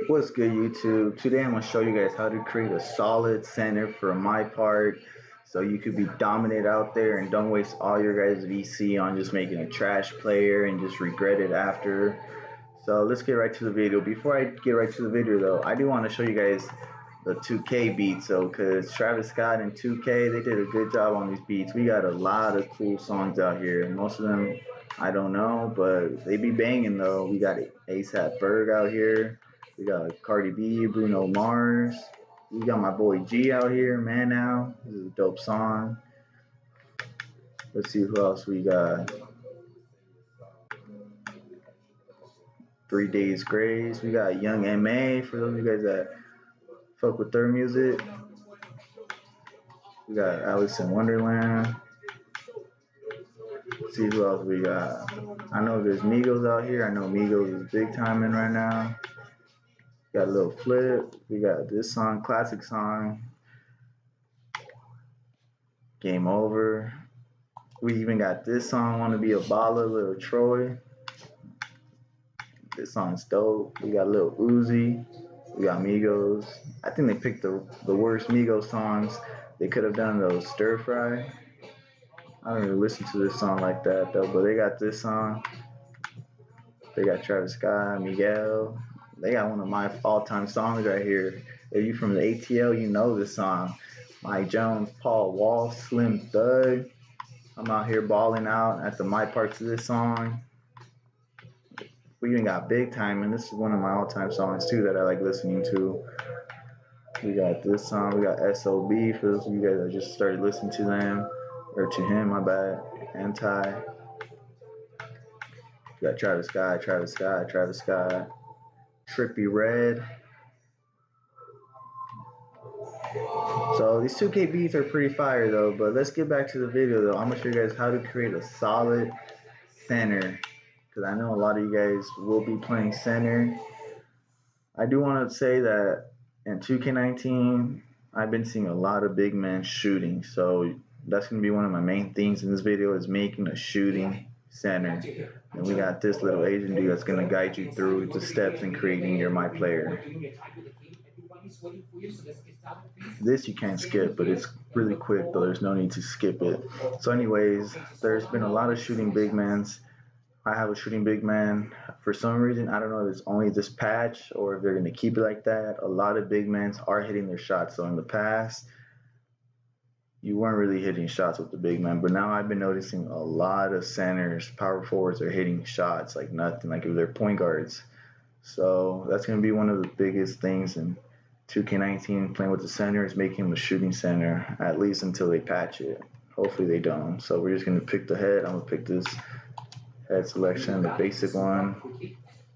What's good, YouTube? Today I'm going to show you guys how to create a solid center for my part so you could be dominant out there and don't waste all your guys' VC on just making a trash player and just regret it after. So let's get right to the video. Before I get right to the video though, I do want to show you guys the 2K beats, so because Travis Scott and 2K, they did a good job on these beats. We got a lot of cool songs out here. Most of them I don't know, but they be banging though. We got ASAP Ferg out here. We got Cardi B, Bruno Mars. We got my boy G out here, Man Now. This is a dope song. Let's see who else we got. 3 Days Grace. We got Young M.A. for those of you guys that fuck with their music. We got Alice in Wonderland. Let's see who else we got. I know there's Migos out here. I know Migos is big timing right now. Got a little flip. We got this song, classic song. Game Over. We even got this song, Wanna Be a Baller, Lil Troy. This song's dope. We got Lil Uzi. We got Migos. I think they picked the worst Migos songs. They could have done those stir fry. I don't really listen to this song like that though, but they got this song. They got Travis Scott, Miguel. They got one of my all-time songs right here. If you from the ATL, you know this song. Mike Jones, Paul Wall, Slim Thug. I'm out here balling out at the my parts of this song. We even got Big Time, and this is one of my all-time songs too that I like listening to. We got this song. We got SOB for those of you guys that just started listening to them, or to him, my bad. Anti. We got Travis Scott, Travis Scott, Travis Scott. Trippy Red. So these 2K beats are pretty fire though, but let's get back to the video though. I'm gonna show you guys how to create a solid center, because I know a lot of you guys will be playing center. I do want to say that in 2K19, I've been seeing a lot of big men shooting, so that's gonna be one of my main things in this video, is making a shooting center. And we got this little Asian dude that's gonna guide you through the steps in creating your Myplayer. This you can't skip, but it's really quick though. There's no need to skip it. So anyways, there's been a lot of shooting big mans. I have a shooting big man. For some reason, I don't know if it's only this patch or if they're gonna keep it like that. A lot of big men are hitting their shots. So in the past, you weren't really hitting shots with the big man, but now I've been noticing a lot of centers, power forwards are hitting shots like nothing, like if they're point guards. So that's gonna be one of the biggest things in 2K19, playing with the center, is making him a shooting center, at least until they patch it. Hopefully they don't. So we're just gonna pick the head. I'm gonna pick this head selection, the basic one.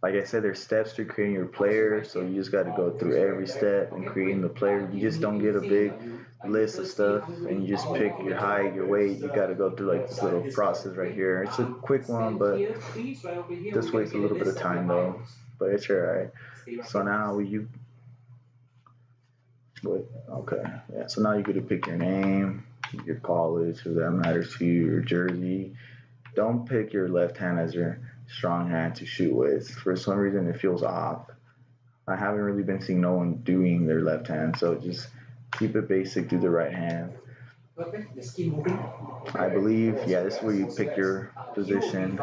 Like I said, there's steps to creating your player, so you just got to go through every step in creating the player. You just don't get a big list of stuff and you just pick your height, your weight. You got to go through like this little process right here. It's a quick one, but this wastes a little bit of time though. But it's alright. So now you, okay, yeah. So now you get to pick your name, your college, who that matters to you, your jersey. Don't pick your left hand as your strong hand to shoot with. For some reason, it feels off. I haven't really been seeing no one doing their left hand, so just keep it basic, do the right hand. I believe, yeah, this is where you pick your position.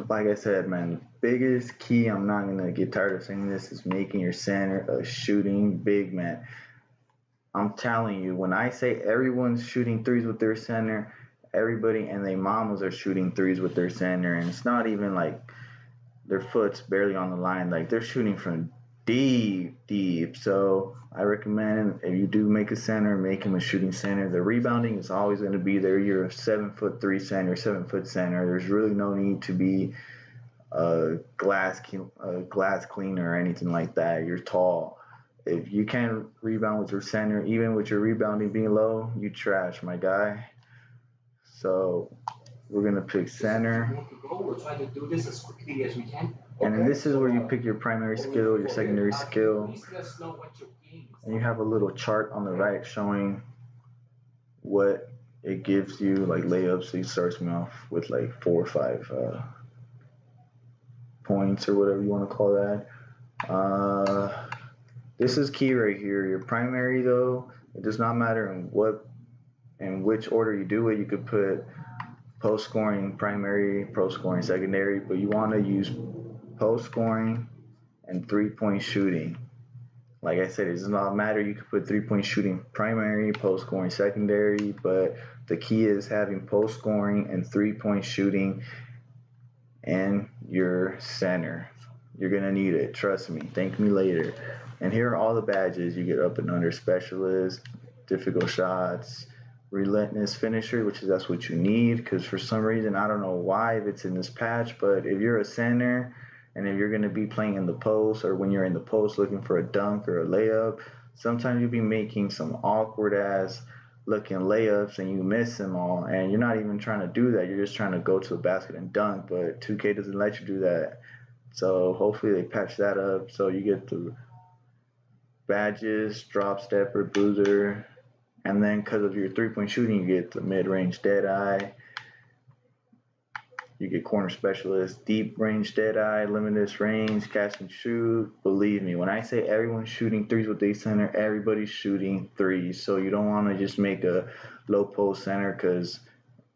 Like I said, man, the biggest key, I'm not going to get tired of saying this, is making your center a shooting big man. I'm telling you, when I say everyone's shooting threes with their center, everybody and their mamas are shooting threes with their center, and it's not even like their foot's barely on the line. Like, they're shooting from deep. So I recommend, if you do make a center, make him a shooting center. The rebounding is always going to be there. You're a 7'3" center, 7-foot center. There's really no need to be a glass cleaner or anything like that. You're tall. If you can't rebound with your center, even with your rebounding being low, you trash, my guy. So we're gonna pick center. And then this is where you pick your primary skill, your secondary skill. And you have a little chart on the right showing what it gives you like layups. It starts me off with like 4 or 5 points or whatever you want to call that. This is key right here. Your primary though, it does not matter in which order you do it. You could put post scoring primary, post scoring secondary, but you want to use post scoring and 3-point shooting. Like I said, it does not matter. You could put 3-point shooting primary, post scoring secondary, but the key is having post scoring and 3-point shooting and your center. You're gonna need it. Trust me. Thank me later. And here are all the badges. You get up and under specialist, difficult shots, relentless finisher, which is that's what you need. Because for some reason I don't know why if it's in this patch, but if you're a center and if you're gonna be playing in the post or when you're in the post looking for a dunk or a layup, sometimes you'll be making some awkward ass looking layups and you miss them all, and you're not even trying to do that. You're just trying to go to the basket and dunk, but 2K doesn't let you do that. So hopefully they patch that up so you get the badges, drop stepper, boozer, and then because of your 3-point shooting, you get the mid-range dead eye. You get corner specialist, deep range dead eye, limitless range, catch and shoot. Believe me, when I say everyone's shooting threes with their center, everybody's shooting threes. So you don't want to just make a low post center because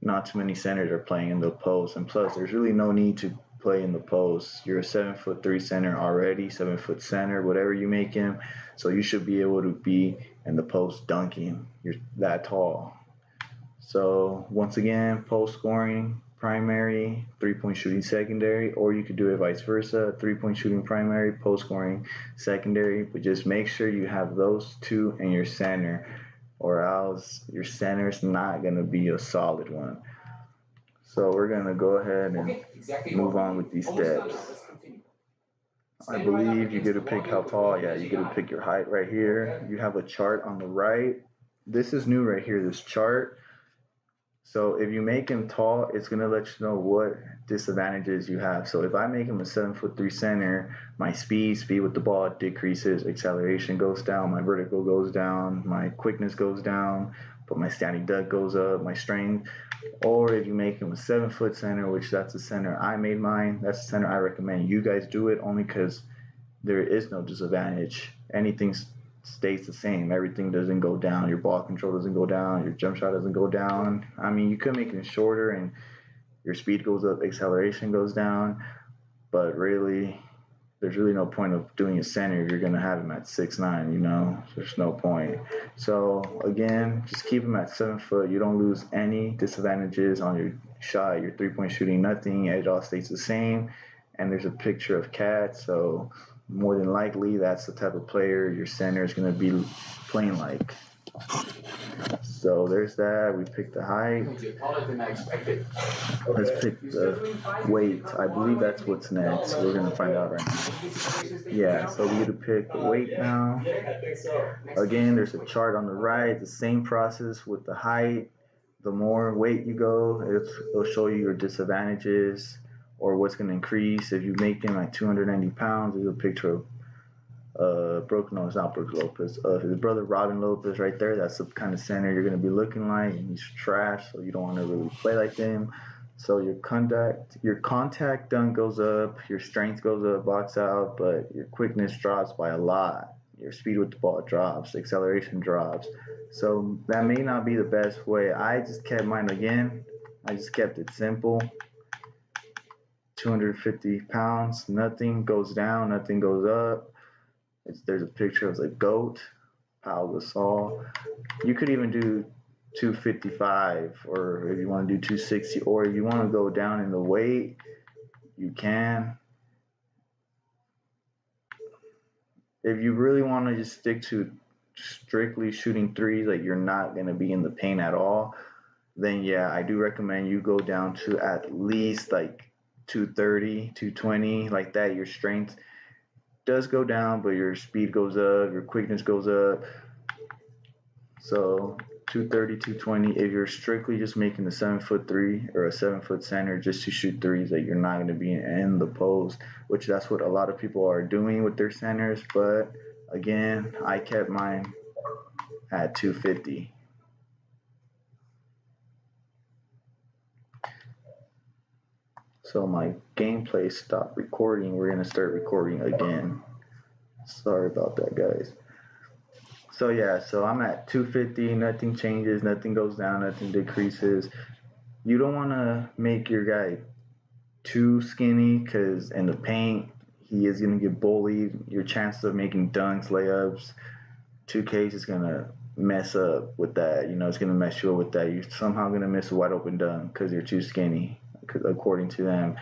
not too many centers are playing in the post. And plus, there's really no need to play in the post. You're a 7'3" center already, 7-foot center, whatever you make him. So you should be able to be in the post dunking. You're that tall. So once again, post scoring primary, 3-point shooting secondary, or you could do it vice versa, 3-point shooting primary, post scoring secondary, but just make sure you have those two in your center or else your center is not going to be a solid one. So we're going to go ahead and move on with these steps. I believe you get to pick how tall. Yeah, you get to pick your height right here. You have a chart on the right. This is new right here, this chart. So if you make him tall, it's gonna let you know what disadvantages you have. So if I make him a 7'3" center, my speed with the ball decreases, acceleration goes down, my vertical goes down, my quickness goes down, but my standing dunk goes up, my strength. Or if you make him a 7-foot center, which that's the center I made mine, that's the center I recommend you guys do it only because there is no disadvantage. Anything stays the same. Everything doesn't go down. Your ball control doesn't go down. Your jump shot doesn't go down. I mean, you could make it shorter and your speed goes up, acceleration goes down, but really, there's really no point of doing a center if you're going to have him at 6'9", you know? There's no point. So, again, just keep him at 7 foot. You don't lose any disadvantages on your shot, your 3-point shooting, nothing. It all stays the same. And there's a picture of Cat, so more than likely that's the type of player your center is going to be playing like. So there's that. We picked the height. Let's pick the weight. I believe that's what's next. So we're going to find out right now. Yeah, so we get to pick the weight now. Again, there's a chart on the right. The same process with the height. The more weight you go, it'll show you your disadvantages or what's going to increase. If you make him at 290 pounds, there's a picture of it's not Brooke Lopez. His brother Robin Lopez right there. That's the kind of center you're going to be looking like. And he's trash, so you don't want to really play like him. So your contact dunk goes up, your strength goes up, box out, but your quickness drops by a lot. Your speed with the ball drops, acceleration drops. So that may not be the best way. I just kept mine again. I just kept it simple. 250 pounds, nothing goes down, nothing goes up. There's a picture of the GOAT, Pau Gasol. You could even do 255, or if you want to do 260, or if you want to go down in the weight, you can. If you really want to just stick to strictly shooting threes, like you're not going to be in the paint at all, then yeah, I do recommend you go down to at least like 230, 220, like that. Your strength does go down, but your speed goes up, your quickness goes up. So 230, 220. If you're strictly just making a 7'3" or a 7-foot center just to shoot threes, that you're not going to be in the post, which that's what a lot of people are doing with their centers. But again, I kept mine at 250. So my gameplay stopped recording. We're gonna start recording again. Sorry about that, guys. So yeah, so I'm at 250. Nothing changes. Nothing goes down. Nothing decreases. You don't want to make your guy too skinny because in the paint he is gonna get bullied. Your chances of making dunks, layups, 2Ks is gonna mess up with that. You know, it's gonna mess you up with that. You're somehow gonna miss a wide open dunk because you're too skinny, according to them.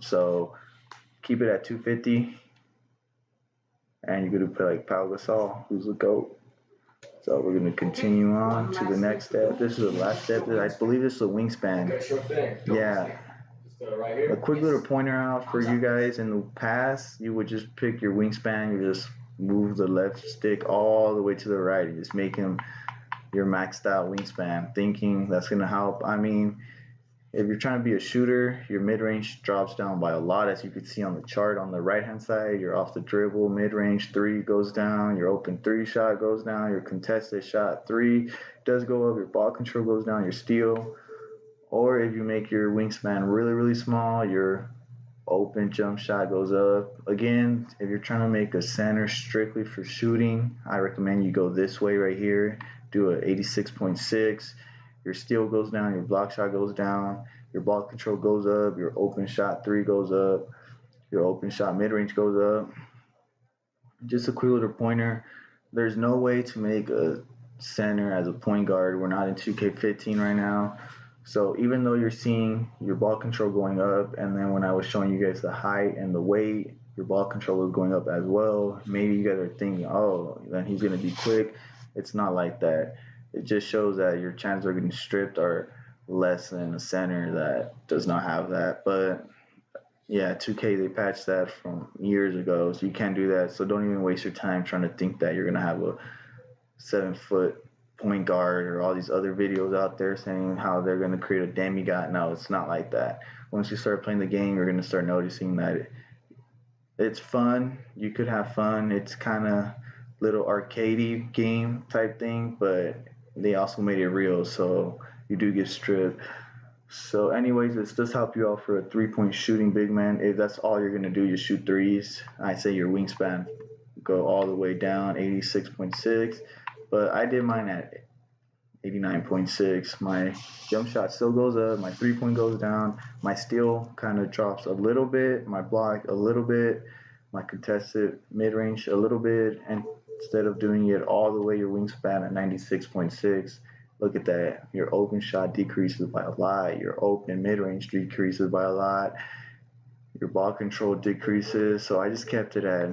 So keep it at 250, and you're gonna play like Pau Gasol, who's the goat. So we're gonna continue on to the next step. This is the last step. I believe this is a wingspan. Yeah. A quick little pointer out for you guys. In the past, you would just pick your wingspan. You just move the left stick all the way to the right. You just make him your maxed out wingspan, thinking that's gonna help. I mean, if you're trying to be a shooter, your mid-range drops down by a lot, as you can see on the chart on the right-hand side. Your off the dribble mid-range 3 goes down, your open 3 shot goes down, your contested shot 3 does go up, your ball control goes down, your steal. Or if you make your wingspan really, really small, your open jump shot goes up. Again, if you're trying to make a center strictly for shooting, I recommend you go this way right here. Do a 86.6. Your steal goes down, your block shot goes down, your ball control goes up, your open shot 3 goes up, your open shot mid-range goes up. Just a quick little pointer. There's no way to make a center as a point guard. We're not in 2K15 right now. So even though you're seeing your ball control going up, and then when I was showing you guys the height and the weight, your ball control is going up as well. Maybe you guys are thinking, oh, then he's going to be quick. It's not like that. It just shows that your chances of getting stripped are less than a center that does not have that. But yeah, 2K, they patched that from years ago, so you can't do that. So don't even waste your time trying to think that you're going to have a 7-foot point guard or all these other videos out there saying how they're going to create a demigod. No, it's not like that. Once you start playing the game, you're going to start noticing that it's fun. You could have fun. It's kind of little arcadey game type thing, but they also made it real, so you do get stripped. So anyways, this does help you out for a 3-point shooting big man. If that's all you're going to do, you shoot threes. I say your wingspan go all the way down, 86.6. But I did mine at 89.6. My jump shot still goes up. My 3-point goes down. My steal kind of drops a little bit. My block a little bit. My contested mid-range a little bit. And instead of doing it all the way, your wingspan at 96.6. Look at that. Your open shot decreases by a lot. Your open mid-range decreases by a lot. Your ball control decreases. So I just kept it at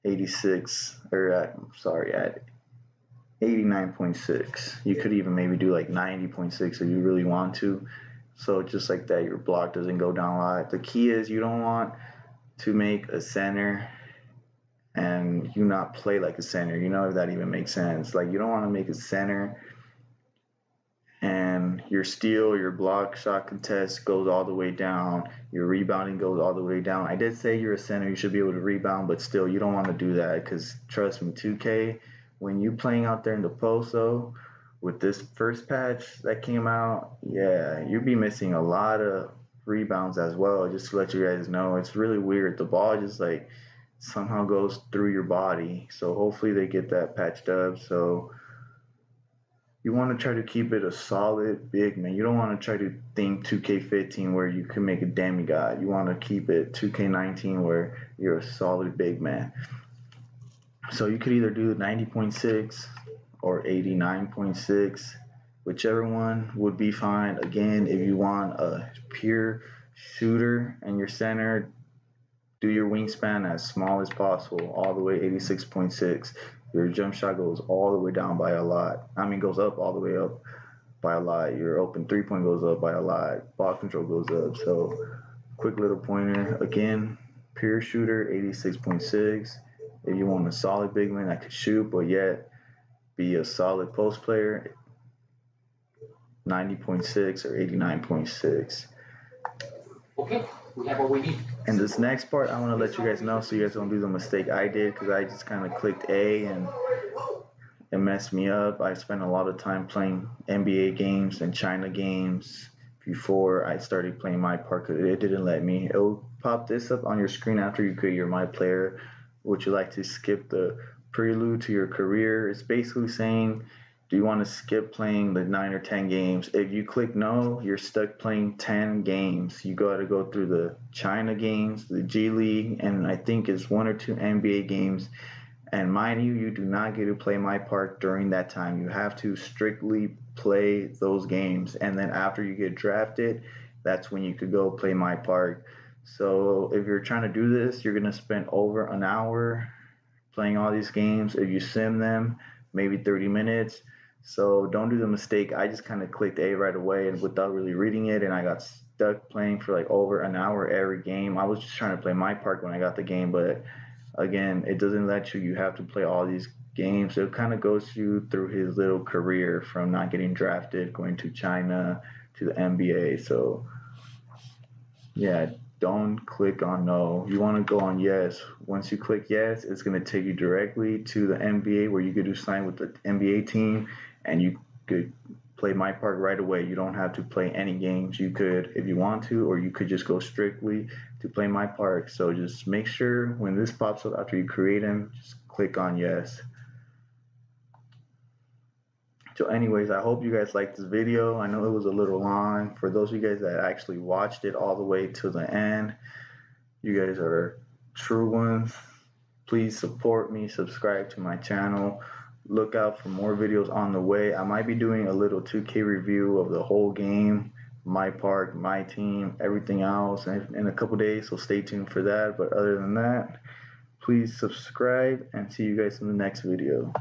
89.6. You could even maybe do like 90.6 if you really want to. So just like that, your block doesn't go down a lot. The key is you don't want to make a center and you not play like a center. You know, if that even makes sense. Like, you don't want to make a center and your steal, your block, shot contest goes all the way down. Your rebounding goes all the way down. I did say you're a center, you should be able to rebound, but still, you don't want to do that because trust me, 2K, when you playing out there in the post, though, with this first patch that came out, yeah, you'll be missing a lot of rebounds as well. Just to let you guys know, it's really weird. The ball just like somehow goes through your body. So hopefully they get that patched up. So you want to try to keep it a solid big man. You don't want to try to think 2K15 where you can make a demigod. You want to keep it 2K19 where you're a solid big man. So you could either do 90.6 or 89.6, whichever one would be fine. Again, if you want a pure shooter and your center, do your wingspan as small as possible, all the way 86.6. Your jump shot goes all the way down by a lot. I mean, goes up all the way up by a lot. Your open 3-point goes up by a lot. Ball control goes up. So, quick little pointer. Again, pure shooter, 86.6. If you want a solid big man that could shoot, but yet be a solid post player, 90.6 or 89.6. Okay, we have what we need. And this next part, I want to let you guys know so you guys don't do the mistake I did, because I just kind of clicked A and it messed me up. I spent a lot of time playing NBA games and China games. If before I started playing my part because it didn't let me. It will pop this up on your screen after you create your Myplayer. Would you like to skip the prelude to your career? It's basically saying, do you want to skip playing the 9 or 10 games? If you click no, you're stuck playing 10 games. You got to go through the China games, the G League, and I think it's 1 or 2 NBA games. And mind you, you do not get to play my part during that time. You have to strictly play those games. And then after you get drafted, that's when you could go play my part. So if you're trying to do this, you're going to spend over an hour playing all these games. If you sim them, maybe 30 minutes. So don't do the mistake. I just kind of clicked A right away and without really reading it, and I got stuck playing for like over an hour every game. I was just trying to play my part when I got the game, but again, it doesn't let you. You have to play all these games. So it kind of goes you through his little career from not getting drafted, going to China, to the NBA. So yeah, don't click on no. You want to go on yes. Once you click yes, it's going to take you directly to the NBA where you could do sign with the NBA team and you could play my part right away. You don't have to play any games. You could if you want to, or you could just go strictly to play my part. So just make sure when this pops up after you create him, just click on yes. So anyways, I hope you guys liked this video. I know it was a little long. For those of you guys that actually watched it all the way to the end, you guys are true ones. Please support me, subscribe to my channel. Look out for more videos on the way. I might be doing a little 2K review of the whole game, my part, my team, everything else in a couple days, so stay tuned for that. But other than that, please subscribe and see you guys in the next video.